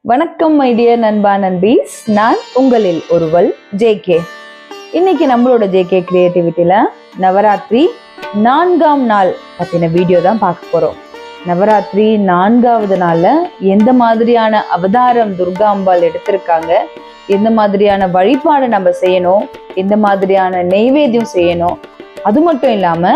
வணக்கம் my dear நண்பா நண்பீஸ், நான் உங்களில் ஒருவள் ஜேகே. இன்னைக்கு நம்மளோட ஜேகே கிரியேட்டிவிட்டியில நவராத்திரி 4ஆம் நாள் பத்தின வீடியோ தான் பார்க்க போறோம். நவராத்திரி 4வது நாள்ல எந்த மாதிரியான அவதாரம் துர்கா அம்பாள் எடுத்திருக்காங்க, எந்த மாதிரியான வழிபாடு நம்ம செய்யணும், எந்த மாதிரியான நெய்வேத்தியம் செய்யணும், அது மட்டும் இல்லாம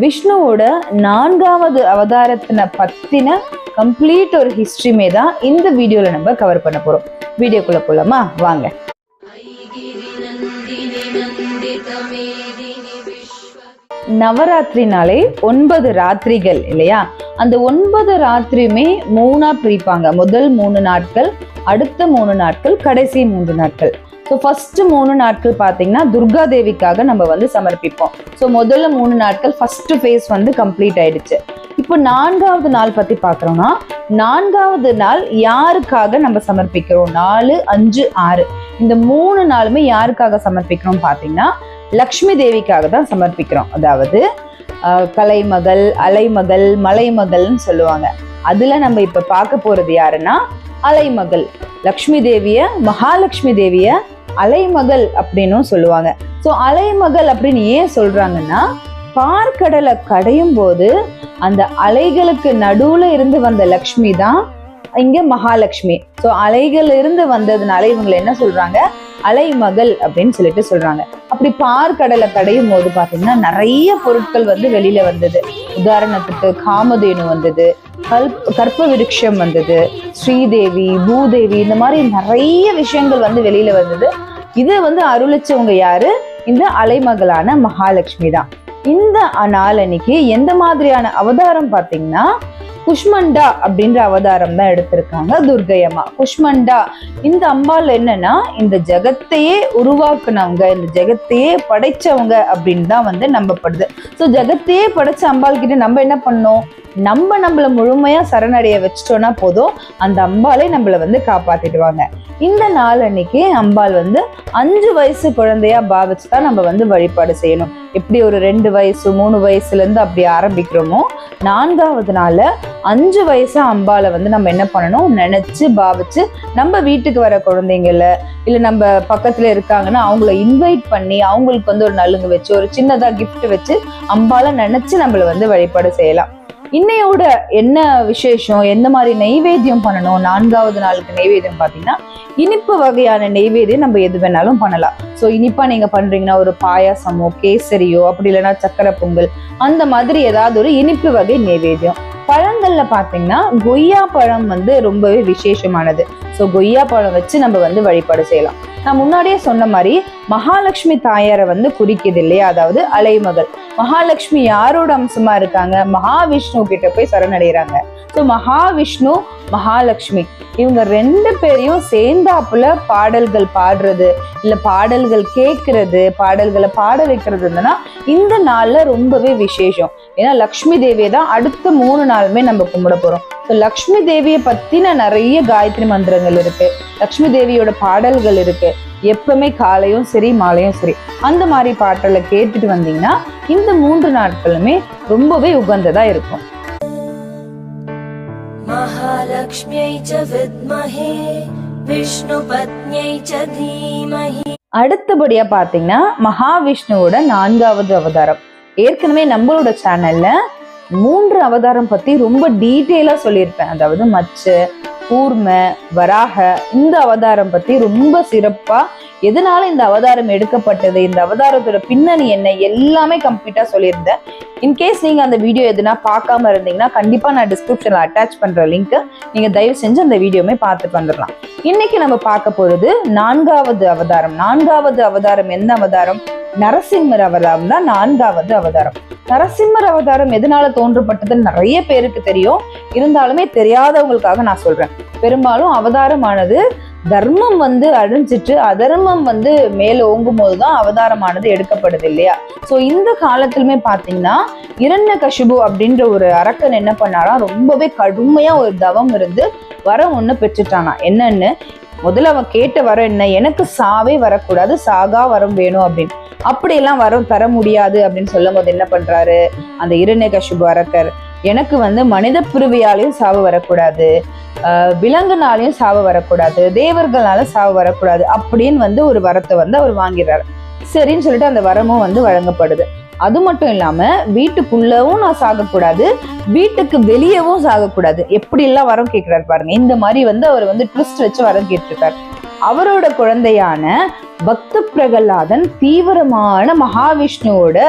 விஷ்ணுவோட 4வது அவதாரத்தின பத்தின கம்ப்ளீட் ஒரு ஹிஸ்டரியுமே தான் இந்த வீடியோல நம்ம கவர் பண்ண போறோம். வீடியோக்குள்ள போலாமா? வாங்க. நவராத்திரினாலே 9 ராத்திரிகள் இல்லையா? அந்த 9 ராத்திரியுமே 3ஆ பிரிப்பாங்க. முதல் 3 நாட்கள், அடுத்த 3 நாட்கள், கடைசி 3 நாட்கள். ஸோ ஃபர்ஸ்ட் 3 நாட்கள் பார்த்தீங்கன்னா துர்கா தேவிக்காக நம்ம சமர்ப்பிப்போம். ஸோ முதல்ல 3 நாட்கள் ஃபர்ஸ்ட் ஃபேஸ் கம்ப்ளீட் ஆயிடுச்சு. இப்போ 4வது நாள் பத்தி பார்க்குறோம்னா, 4வது நாள் யாருக்காக நம்ம சமர்ப்பிக்கிறோம்? 4, 5, 6 இந்த 3 நாளுமே யாருக்காக சமர்ப்பிக்கிறோம் பார்த்தீங்கன்னா லக்ஷ்மி தேவிக்காக தான் சமர்ப்பிக்கிறோம். அதாவது கலைமகள், அலைமகள், மலைமகள்னு சொல்லுவாங்க. அதுல நம்ம இப்ப பார்க்க போறது யாருன்னா அலைமகள். லக்ஷ்மி தேவிய, மகாலட்சுமி தேவிய அலைமகள் அப்படின்னும் சொல்லுவாங்க. ஸோ அலைமகள் அப்படின்னு ஏன் சொல்றாங்கன்னா, பார்க்கடலை கடையும் போது அந்த அலைகளுக்கு நடுவுல இருந்து வந்த லக்ஷ்மி தான் இங்க மகாலட்சுமி. ஸோ அலைகள் இருந்து வந்ததுனால இவங்களை என்ன சொல்றாங்க? அலைமகள் அப்படின்னு சொல்லிட்டு சொல்றாங்க. அப்படி பார்க்கடலை கடையும் போது பாத்தீங்கன்னா நிறைய பொருட்கள் வெளியில வந்தது. உதாரணத்துக்கு காமதேனு வந்தது, கற்ப விருட்சம் வந்தது, ஸ்ரீதேவி, பூதேவி, இந்த மாதிரி நிறைய விஷயங்கள் வெளியில வந்தது. இது அருளிச்சவங்க யாரு? இந்த அலைமகளான மகாலட்சுமி தான். இந்த நாள் அன்னைக்கு எந்த மாதிரியான அவதாரம் பாத்தீங்கன்னா குஷ்மண்டா அப்படின்ற அவதாரம் தான் எடுத்திருக்காங்க துர்கை அம்மா. குஷ்மண்டா இந்த அம்பாள் என்னன்னா, இந்த ஜெகத்தையே உருவாக்குனவங்க, இந்த ஜெகத்தையே படைச்சவங்க அப்படின்னு தான் நம்பப்படுது. ஸோ ஜெகத்தையே படைச்ச அம்பாள் கிட்ட நம்ம என்ன பண்ணோம்? நம்மள முழுமையா சரணடைய வச்சுட்டோம்னா போதும், அந்த அம்பாலே நம்மள காப்பாத்திடுவாங்க. இந்த நாள் அன்னைக்கு அம்பாள் 5 வயசு குழந்தையா பாவிச்சுதான் நம்ம வழிபாடு செய்யணும். எப்படி ஒரு 2 வயசு 3 வயசுல இருந்து அப்படி ஆரம்பிக்கிறோமோ, 4வது நாள்ல 5 வயசா அம்பாளை நம்ம என்ன பண்ணணும்? நினைச்சு பாவிச்சு நம்ம வீட்டுக்கு வர குழந்தைங்கள இல்ல நம்ம பக்கத்துல இருக்காங்கன்னா அவங்கள இன்வைட் பண்ணி அவங்களுக்கு ஒரு நலுங்கு வச்சு ஒரு சின்னதா கிஃப்ட் வச்சு அம்பாளை நினைச்சு நம்மள வழிபாடு செய்யலாம். இன்னையோட என்ன விசேஷம், எந்த மாதிரி நெய்வேத்தியம் பண்ணணும்? 4வது நாளுக்கு நெய்வேத்தியம் பார்த்தீங்கன்னா இனிப்பு வகையான நெய்வேத்தியம் நம்ம எது வேணாலும் பண்ணலாம். ஸோ இனிப்பா நீங்க பண்றீங்கன்னா ஒரு பாயாசமோ, கேசரியோ, அப்படி இல்லைன்னா சக்கரை பொங்கல், அந்த மாதிரி ஏதாவது ஒரு இனிப்பு வகை நெய்வேத்தியம். பழங்கள்ல பாத்தீங்கன்னா கொய்யா பழம் ரொம்பவே விசேஷமானது. ஸோ கொய்யா பழம் வச்சு நம்ம வழிபாடு செய்யலாம். நான் முன்னாடியே சொன்ன மாதிரி மகாலட்சுமி தாயாரை குறிக்குது இல்லையா? அதாவது அலைமகள். மகாலட்சுமி யாரோட அம்சமா இருக்காங்க? மகாவிஷ்ணு கிட்ட போய் சரணடைகிறாங்க. ஸோ மகாவிஷ்ணு, மகாலட்சுமி இவங்க 2 பேரையும் சேர்ந்தாப்புல பாடல்கள் பாடுறது, இல்ல பாடல்கள் கேட்கறது, பாடல்களை பாட வைக்கிறது இந்த நாள்ல ரொம்பவே விசேஷம். ஏன்னா லக்ஷ்மி தேவியை தான் அடுத்த 3 நாளுமே நம்ம கும்பிட போறோம். ஸோ லக்ஷ்மி தேவியை பத்தின நிறைய காயத்ரி மந்திரங்கள் இருக்கு, லக்ஷ்மி தேவியோட பாடல்கள் இருக்கு. எப்பவுமே காலையும் சரி மாலையும் சரி அந்த மாதிரி பாட்டலை கேட்டுட்டு வந்தீங்கன்னா இந்த 3 நாட்களுமே ரொம்பவே உகந்ததா இருக்கும். மகாலட்சுமியை ச வித்மஹே விஷ்ணு பத்னியை ச தீமஹி. அடுத்தபடியா பாத்தீங்கன்னா மகாவிஷ்ணுவோட 4வது அவதாரம். ஏற்கனவே நம்மளோட சேனல்ல 3 அவதாரம் பத்தி ரொம்ப டீட்டெயிலா சொல்லியிருப்பேன். அதாவது மச்ச, கூர்ம, வராக இந்த அவதாரம் பத்தி ரொம்ப சிறப்பா, எதனால இந்த அவதாரம் எடுக்கப்பட்டது, இந்த அவதாரத்தோட பின்னணி என்ன, எல்லாமே கம்ப்ளீட்டா சொல்லியிருந்தேன். இன்கேஸ் நீங்க அந்த வீடியோ எதுனா பார்க்காம இருந்தீங்கன்னா கண்டிப்பா நான் டிஸ்கிரிப்ஷன்ல அட்டாச் பண்ற லிங்க் நீங்க தயவு செஞ்சு அந்த வீடியோமே பார்த்து வந்துடலாம். இன்னைக்கு நம்ம பார்க்க போறது 4வது அவதாரம். 4வது அவதாரம் என்ன அவதாரம்? நரசிம்மர் அவதாரம் தான் 4வது அவதாரம். நரசிம்மர் அவதாரம் எதனால தோன்றப்பட்டதுன்னு நிறைய பேருக்கு தெரியும். இருந்தாலுமே தெரியாதவங்களுக்காக நான் சொல்றேன். பெரும்பாலும் அவதாரமானது தர்மம் அழிஞ்சிட்டு அதர்மம் மேல ஓங்கும் போதுதான் அவதாரமானது எடுக்கப்படுது இல்லையா? சோ இந்த காலத்திலுமே பாத்தீங்கன்னா இரண்யகசிபு அப்படின்ற ஒரு அரக்கன் என்ன பண்ணாரா, ரொம்பவே கடுமையா ஒரு தவம் இருந்து வரம் ஒண்ணு பெற்றுட்டானா. என்னன்னு முதல்ல அவன் கேட்ட வரம் என்ன? எனக்கு சாவே வரக்கூடாது, சாகா வரம் வேணும் அப்படின்னு. அப்படியெல்லாம் வரம் தர முடியாது அப்படின்னு சொல்லும் போது என்ன பண்றாரு அந்த இரண்யகசிபு அரக்கர், எனக்கு வந்து மனித பிறவியாலையும் சாவு வரக்கூடாது, விலங்குனாலையும் சாவு வரக்கூடாது, தேவர்களால சாவு வரக்கூடாது அப்படின்னு வந்து ஒரு வரத்தை வந்து அவர் வாங்கிறார். சரின்னு சொல்லிட்டு அந்த வரமும் வந்து வழங்கப்படுது. அது மட்டும் இல்லாம வீட்டுக்குள்ளவும் நான் சாகக்கூடாது, வீட்டுக்கு வெளியவும் சாகக்கூடாது. எப்படி எல்லாம் வரம் கேட்கிறாரு பாருங்க. இந்த மாதிரி வந்து அவர் வந்து ட்விஸ்ட் வச்சு வரம் கேட்டிருக்காரு. அவரோட குழந்தையான பக்த பிரகலாதன் தீவிரமான மகாவிஷ்ணுவோட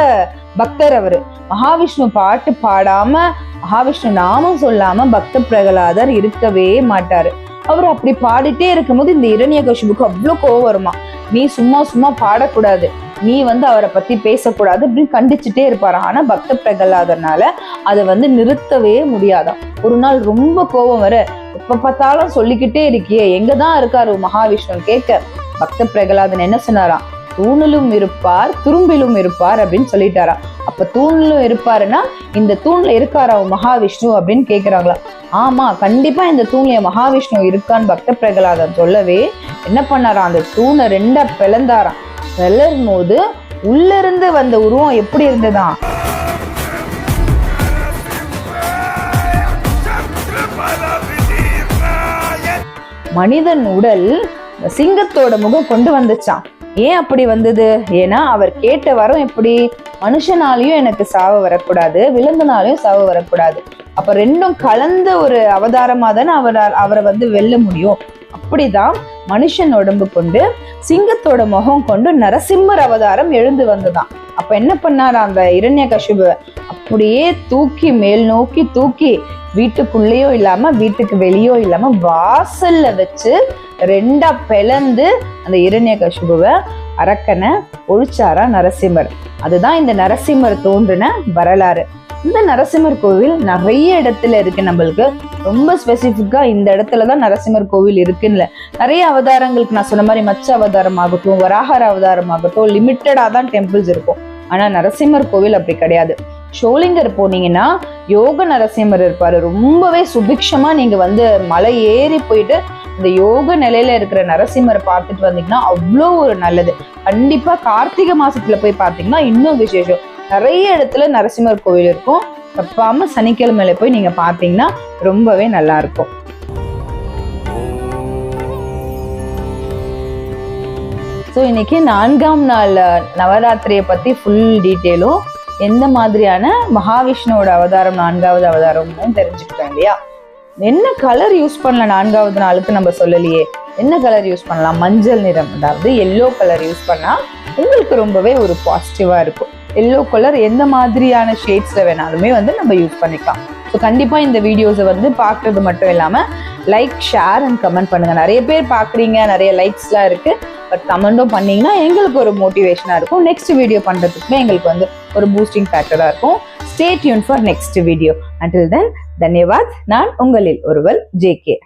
பக்தர். அவரு மகாவிஷ்ணு பாட்டு பாடாம, மகாவிஷ்ணு நாமம் சொல்லாம பக்த பிரகலாதர் இருக்கவே மாட்டாரு. அவர் அப்படி பாடிட்டே இருக்கும்போது இந்த இரண்யகசிபுக்கு அவ்வளவு கோவம் வருமா. நீ சும்மா சும்மா பாடக்கூடாது, நீ வந்து அவரை பத்தி பேசக்கூடாது அப்படின்னு கண்டிச்சுட்டே இருப்பாராம். ஆனா பக்த பிரகலாதனால அதை வந்து நிறுத்தவே முடியாதாம். ஒரு நாள் ரொம்ப கோபம் வர, எப்ப பார்த்தாலும் சொல்லிக்கிட்டே இருக்கியே, எங்கதான் இருக்காரு மகாவிஷ்ணு கேட்க, பக்த பிரகலாதன் என்ன சொன்னாராம், தூணிலும் இருப்பார் துரும்பிலும் இருப்பார் அப்படின்னு சொல்லிட்டாராம். அப்ப தூணிலும் இருப்பாருன்னா இந்த தூண்ல இருக்காரா மகாவிஷ்ணு அப்படின்னு கேக்குறாங்களா. ஆமா, கண்டிப்பா இந்த தூண்ல மகாவிஷ்ணு இருக்கான்னு பக்த பிரகலாதன் சொல்லவே என்ன பண்ணாராம், அந்த தூணை ரெண்டா பிளந்தாராம். பிளரும் போது உள்ள இருந்து வந்த உருவம் எப்படி இருந்ததான், மனிதன் உடல் சிங்கத்தோட முகம் கொண்டு வந்துச்சான். ஏன் அப்படி வந்தது? ஏன்னா அவர் கேட்ட வரம் எப்படி, மனுஷனாலையும் எனக்கு சாவு வரக்கூடாது, விலங்குனாலையும் சாவு வரக்கூடாது. அப்ப ரெண்டும் கலந்த ஒரு அவதாரமா தானே அவரை வந்து வெல்ல முடியும். அப்படிதான் மனுஷன் உடம்பு கொண்டு சிங்கத்தோட முகம் கொண்டு நரசிம்மர் அவதாரம் எழுந்து வந்ததான். அப்ப என்ன பண்ணாரு, அந்த இரண்யகசிபு அப்படியே தூக்கி மேல் நோக்கி தூக்கி வீட்டுக்குள்ளேயோ இல்லாம வீட்டுக்கு வெளியோ இல்லாம வாசல்ல வச்சு ரெண்டா பிளந்து அந்த இரண்யகசிபுவை அரக்கனை ஒழிச்சாரா நரசிம்மர். அதுதான் இந்த நரசிம்மர் தோன்றின வரலாறு. இந்த நரசிம்மர் கோவில் நிறைய இடத்துல இருக்கு. நம்மளுக்கு ரொம்ப ஸ்பெசிஃபிக்கா இந்த இடத்துலதான் நரசிம்மர் கோவில் இருக்குன்னு நிறைய அவதாரங்களுக்கு நான் சொன்ன மாதிரி மச்ச அவதாரம் ஆகட்டும், வராகர அவதாரம் ஆகட்டும், லிமிட்டடா தான் டெம்பிள்ஸ் இருக்கும். ஆனா நரசிம்மர் கோவில் அப்படி கிடையாது. ஷோலிங்கர் போனீங்கன்னா யோக நரசிம்மர் இருப்பாரு. ரொம்பவே சுபிக்ஷமா நீங்க வந்து மலை ஏறி போயிட்டு இந்த யோக நிலையில இருக்கிற நரசிம்மரை பார்த்துட்டு வந்தீங்கன்னா அவ்வளோ ஒரு நல்லது. கண்டிப்பா கார்த்திகை மாசத்துல போய் பார்த்தீங்கன்னா இன்னும் விசேஷம். நிறைய இடத்துல நரசிம்மர் கோவில் இருக்கும். தப்பாம சனிக்கிழமையில போய் நீங்க பார்த்தீங்கன்னா ரொம்பவே நல்லா இருக்கும். ஸோ இன்னைக்கு 4ஆம் நாள் நவராத்திரியை பத்தி ஃபுல் டீட்டெயிலும், எந்த மாதிரியான மகாவிஷ்ணுவோட அவதாரம் 4வது அவதாரமும் தெரிஞ்சுக்கிட்டோம் இல்லையா. என்ன கலர் யூஸ் பண்ணலாம் 4வது நாளுக்கு நம்ம சொல்லலையே. என்ன கலர் யூஸ் பண்ணலாம், மஞ்சள் நிறம், அதாவது எல்லோ கலர் யூஸ் பண்ணா உங்களுக்கு ரொம்பவே ஒரு பாசிட்டிவா இருக்கும். எல்லோ கலர் எந்த மாதிரியான ஷேட்ஸ்ல வேணாலுமே வந்து நம்ம யூஸ் பண்ணிக்கலாம். ஸோ கண்டிப்பா இந்த வீடியோஸை வந்து பார்க்கறது மட்டும் இல்லாம லைக், ஷேர் அண்ட் கமெண்ட் பண்ணுங்க. நிறைய பேர் பார்க்குறீங்க, நிறைய லைக்ஸ்லாம் இருக்கு, பட் கமெண்டும் பண்ணீங்கன்னா எங்களுக்கு ஒரு மோட்டிவேஷனா இருக்கும். நெக்ஸ்ட் வீடியோ பண்றதுக்குமே எங்களுக்கு வந்து ஒரு பூஸ்டிங் ஃபேக்டரா இருக்கும். Stay tuned for next video. Until then, தன்யவாத். நான் உங்களில் ஒருவர் JK.